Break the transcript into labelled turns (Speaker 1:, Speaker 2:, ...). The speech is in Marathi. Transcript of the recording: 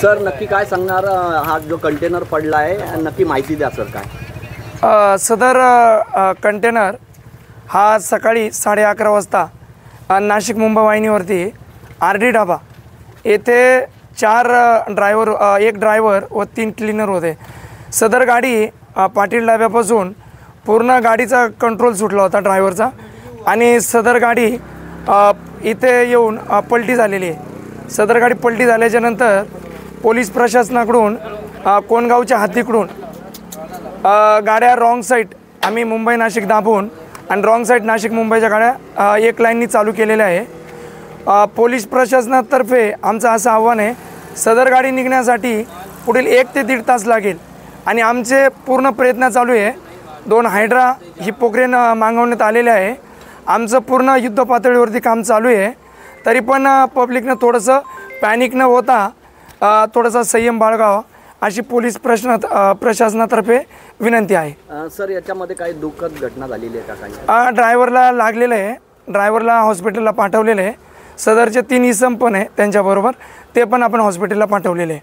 Speaker 1: सर नक्की काय सांगणार, हा जो कंटेनर पडला आहे नक्की माहिती द्या सर काय.
Speaker 2: सदर कंटेनर हा सकाळी 11:30 वाजता नाशिक मुंबई वाहिनीवरती RD ढाबा येथे 4 ड्रायव्हर, 1 ड्रायव्हर व 3 क्लीनर होते. सदर गाडी पाटील ढाब्यापासून पूर्ण गाडीचा कंट्रोल सुटला होता ड्रायव्हरचा आणि सदर गाडी इथे येऊन पलटी झालेली आहे. सदर गाडी पलटी झाल्याच्यानंतर पोलीस प्रशासनाकडून कोणगावच्या हद्दीकडून गाड्या रॉंग साईड आम्ही मुंबई नाशिक दाबून आणि रॉंग साईड नाशिक मुंबईच्या गाड्या एक लाईननी चालू केलेल्या आहे. पोलीस प्रशासनातर्फे आमचं असं आव्हान आहे, सदर गाडी निघण्यासाठी पुढील 1 ते 1.5 तास लागेल आणि आमचे पूर्ण प्रयत्न चालू आहे. 2 हायड्रा ही पोखरेन मागवण्यात आलेले आहे. आमचं पूर्ण युद्ध पातळीवरती काम चालू आहे. तरी पण पब्लिकनं थोडंसं पॅनिक न होता थोडासा संयम बाळगावा अशी पोलीस प्रशासनातर्फे विनंती आहे.
Speaker 1: सर याच्यामध्ये काही दुःखद घटना झालेली आहे का काही?
Speaker 2: ड्रायव्हरला लागलेलं आहे, ड्रायव्हरला हॉस्पिटलला पाठवलेलं आहे. सदरचे 3 इसम पण आहे त्यांच्याबरोबर, ते पण आपण हॉस्पिटलला पाठवलेले आहे.